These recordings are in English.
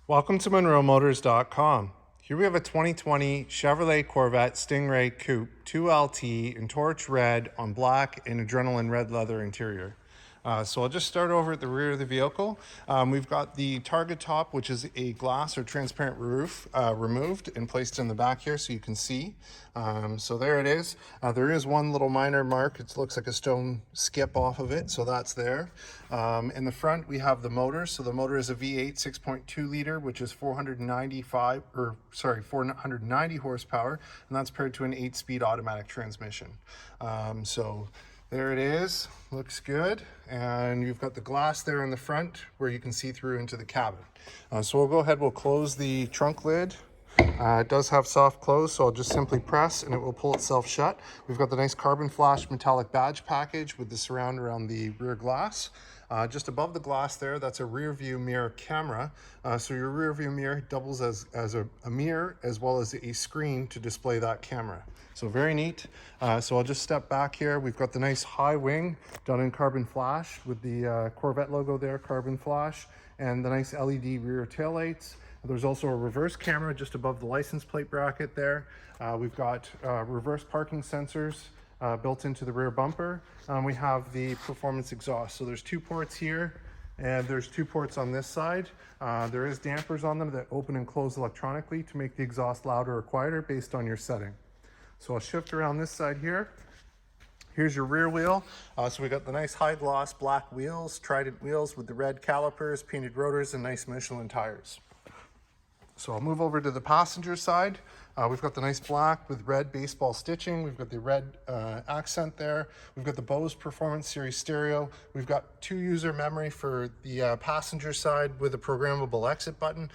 Welcome to MonroeMotors.com. Here we have a 2020 Chevrolet Corvette Stingray Coupe 2LT in torch red on black and adrenaline red leather interior. So I'll just start over at the rear of the vehicle. We've got the target top, which is a glass or transparent roof, removed and placed in the back here so you can see. So there it is. There is one little minor mark. It looks like a stone skip off of it, so that's there. In the front, we have the motor. So the motor is a V8 6.2 liter, which is 490 horsepower, and that's paired to an 8-speed automatic transmission. So there it is, looks good. And you've got the glass there in the front where you can see through into the cabin. So we'll go ahead, we'll close the trunk lid. It does have soft close, so I'll just simply press and it will pull itself shut. We've got the nice carbon flash metallic badge package with the surround around the rear glass. Just above the glass there, that's a rear view mirror camera. So your rear view mirror doubles as a mirror as well as a screen to display that camera. So very neat. So I'll just step back here. We've got the nice HighWing done in carbon flash with the Corvette logo there, carbon flash, and the nice LED rear taillights. There's also a reverse camera just above the license plate bracket there. We've got reverse parking sensors built into the rear bumper. We have the performance exhaust. So there's 2 ports here and there's 2 ports on this side. There is dampers on them that open and close electronically to make the exhaust louder or quieter based on your setting. So I'll shift around this side here. Here's your rear wheel. So we got the nice high gloss black wheels, Trident wheels with the red calipers, painted rotors, and nice Michelin tires. So I'll move over to the passenger side. We've got the nice black with red baseball stitching. We've got the red accent there. We've got the BOSE Performance Series stereo. We've got 2 user memory for the passenger side with a programmable exit button.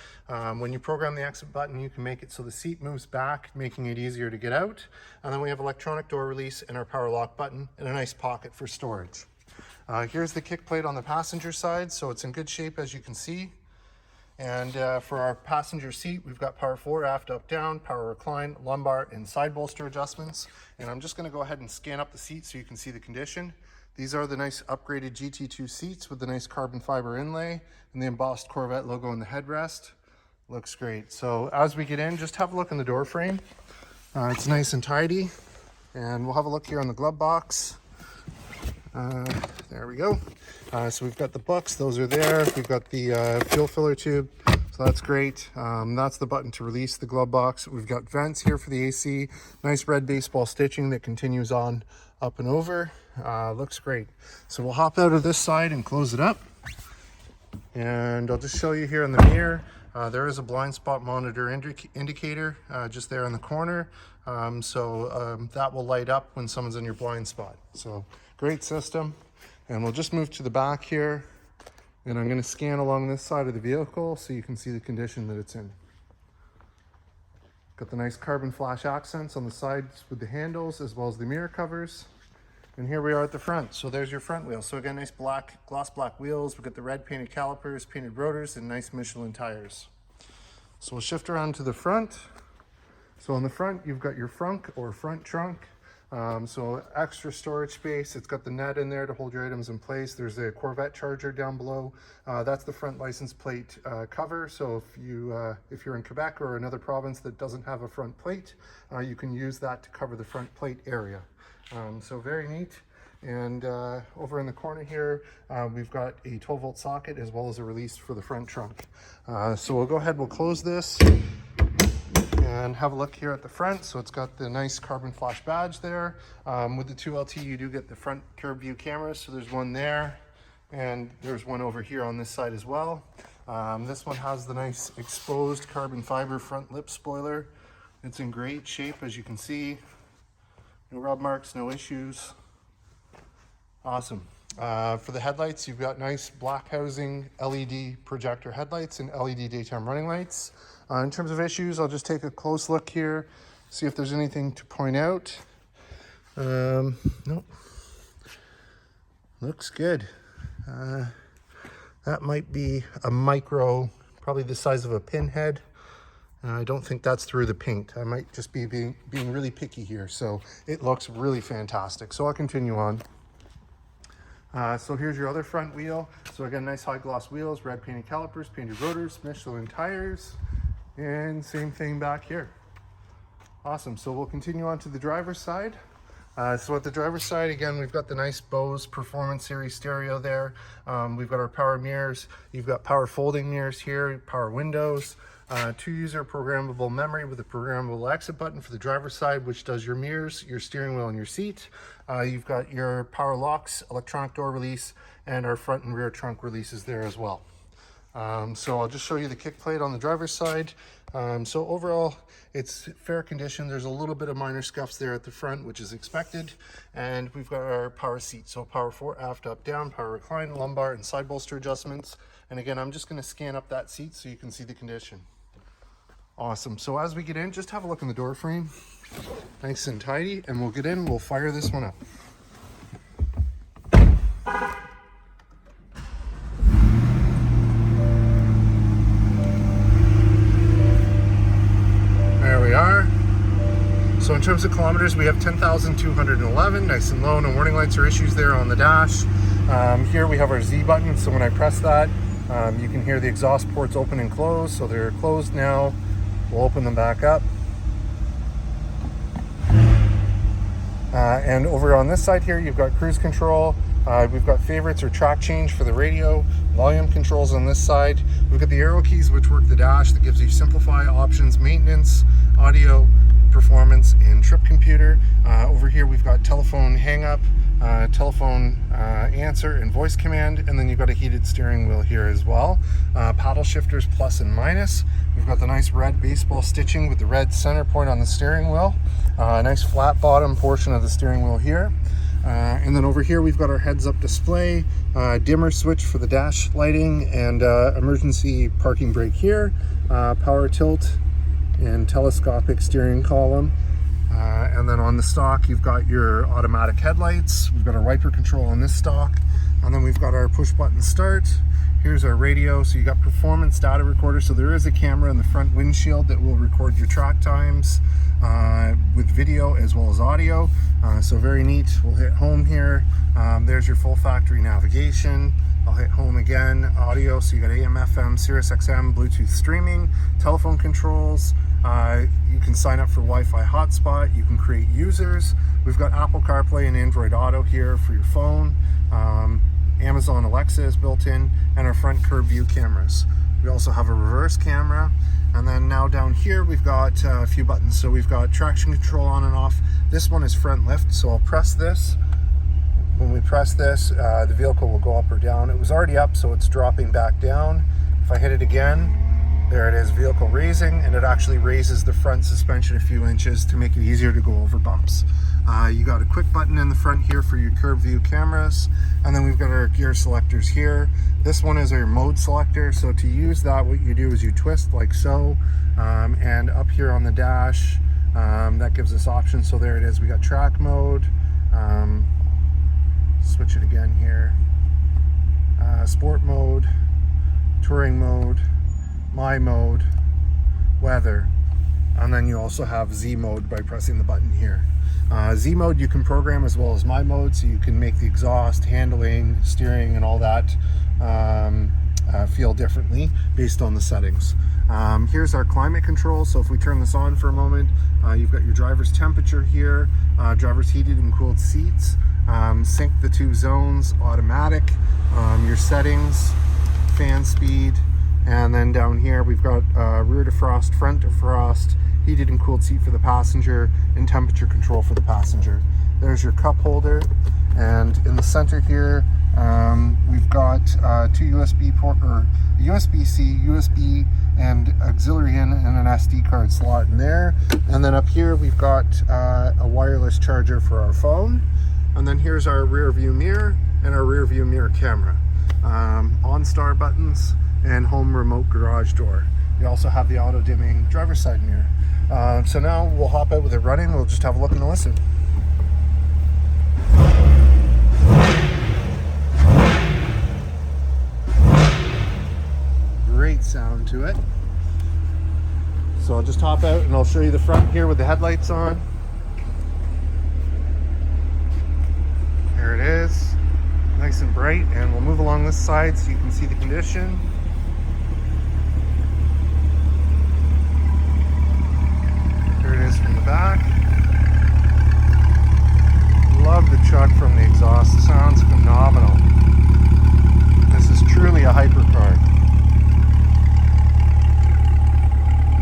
When you program the exit button, you can make it so the seat moves back, making it easier to get out. And then we have electronic door release and our power lock button and a nice pocket for storage. Here's the kick plate on the passenger side. So it's in good shape, as you can see. And for our passenger seat, we've got power forward, aft, up, down, power recline, lumbar, and side bolster adjustments. And I'm just going to go ahead and scan up the seat so you can see the condition. These are the nice upgraded GT2 seats with the nice carbon fiber inlay and the embossed Corvette logo in the headrest. Looks great. So as we get in, just have a look in the door frame. It's nice and tidy. And we'll have a look here on the glove box. There we go. So we've got the books, those are there. We've got the fuel filler tube, so that's great. That's the button to release the glove box. We've got vents here for the AC, nice red baseball stitching that continues on up and over. Looks great. So we'll hop out of this side and close it up. And I'll just show you here in the mirror. There is a blind spot monitor indicator just there in the corner. That will light up when someone's in your blind spot. So great system. And we'll just move to the back here. And I'm going to scan along this side of the vehicle so you can see the condition that it's in. Got the nice carbon flash accents on the sides with the handles as well as the mirror covers. And here we are at the front. So there's your front wheel. So again, nice black, gloss black wheels. We've got the red painted calipers, painted rotors, and nice Michelin tires. So we'll shift around to the front. So on the front, you've got your frunk or front trunk. So extra storage space. It's got the net in there to hold your items in place. There's a Corvette charger down below. That's the front license plate cover. So if you're in Quebec or another province that doesn't have a front plate, you can use that to cover the front plate area. So very neat. And over in the corner here, we've got a 12-volt socket as well as a release for the front trunk. So we'll go ahead, we'll close this and have a look here at the front. So it's got the nice carbon flash badge there. With the 2LT, you do get the front curb view cameras. So there's one there and there's one over here on this side as well. This one has the nice exposed carbon fiber front lip spoiler. It's in great shape, as you can see. No rub marks, no issues. Awesome. For the headlights, you've got nice black housing LED projector headlights and LED daytime running lights. In terms of issues, I'll just take a close look here, see if there's anything to point out. Nope. Looks good. That might be a micro, probably the size of a pinhead. I don't think that's through the paint. I might just be being really picky here. So it looks really fantastic. So I'll continue on. So here's your other front wheel. So again, nice high gloss wheels, red painted calipers, painted rotors, Michelin tires, and same thing back here. Awesome, so we'll continue on to the driver's side. So at the driver's side, again, we've got the nice BOSE Performance Series stereo there. We've got our power mirrors. You've got power folding mirrors here, power windows, 2-user programmable memory with a programmable exit button for the driver's side, which does your mirrors, your steering wheel, and your seat. You've got your power locks, electronic door release, and our front and rear trunk releases there as well. So I'll just show you the kick plate on the driver's side. So overall, it's fair condition. There's a little bit of minor scuffs there at the front, which is expected. And we've got our power seat. So power fore, aft, up, down, power recline, lumbar, and side bolster adjustments. And again, I'm just gonna scan up that seat so you can see the condition. Awesome, so as we get in, just have a look in the door frame. Nice and tidy, and we'll get in, we'll fire this one up. So in terms of kilometers, we have 10,211, nice and low, no warning lights or issues there on the dash. Here we have our Z button, so when I press that, you can hear the exhaust ports open and close, so they're closed now. We'll open them back up. And over on this side here, you've got cruise control. We've got favorites or track change for the radio, volume controls on this side. We've got the arrow keys which work the dash that gives you simplify, options, maintenance, audio, performance, and trip computer. Over here we've got telephone hang up, telephone answer, and voice command, and then you've got a heated steering wheel here as well. Paddle shifters plus and minus. We've got the nice red baseball stitching with the red center point on the steering wheel. Nice flat bottom portion of the steering wheel here. And then over here we've got our heads-up display, dimmer switch for the dash lighting, and emergency parking brake here, power tilt and telescopic steering column. And then on the stock you've got your automatic headlights. We've got our wiper control on this stock, and then we've got our push button start. Here's our radio, so you got performance data recorder, so there is a camera in the front windshield that will record your track times with video as well as audio, so very neat. We'll hit home here. There's your full factory navigation. I'll hit home again, audio, so you got AM, FM, Sirius XM, Bluetooth streaming, telephone controls. You can sign up for Wi-Fi hotspot, you can create users. We've got Apple CarPlay and Android Auto here for your phone. Amazon Alexa is built in, and our front curb view cameras. We also have a reverse camera, and then now down here we've got a few buttons. So we've got traction control on and off. This one is front lift, so I'll press this. When we press this, the vehicle will go up or down. It was already up, so it's dropping back down. If I hit it again, there it is, vehicle raising, and it actually raises the front suspension a few inches to make it easier to go over bumps. You got a quick button in the front here for your curb view cameras, and then we've got our gear selectors here. This one is our mode selector, so to use that, what you do is you twist like so, and up here on the dash, that gives us options. So there it is, we got track mode, switch it again here, sport mode, touring mode, my mode, weather, and then you also have Z mode by pressing the button here. Z mode you can program as well as my mode, so you can make the exhaust, handling, steering, and all that feel differently based on the settings. Here's our climate control, so if we turn this on for a moment, you've got your driver's temperature here, driver's heated and cooled seats, sync the 2 zones, automatic, your settings, fan speed, and then down here we've got rear defrost, front defrost, heated and cooled seat for the passenger, and temperature control for the passenger. There's your cup holder, and in the center here we've got 2 USB port, or USB-C, USB, and auxiliary in, and an SD card slot in there. And then up here we've got a wireless charger for our phone. And then here's our rear view mirror and our rear view mirror camera. OnStar buttons and home remote garage door. We also have the auto dimming driver's side mirror. So now we'll hop out with it running. We'll just have a look and a listen. Great sound to it. So I'll just hop out and I'll show you the front here with the headlights on. There it is. nice and bright, and we'll move along this side so you can see the condition. Here it is from the back. Love the chuck from the exhaust. It sounds phenomenal. This is truly a hypercar.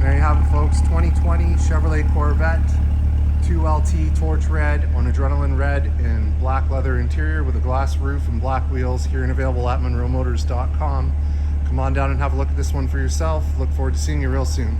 There you have it, folks. 2020 Chevrolet Corvette 2LT torch red on adrenaline red in black leather interior with a glass roof and black wheels, here and available at monroemotors.com. Come on down and have a look at this one for yourself. Look forward to seeing you real soon.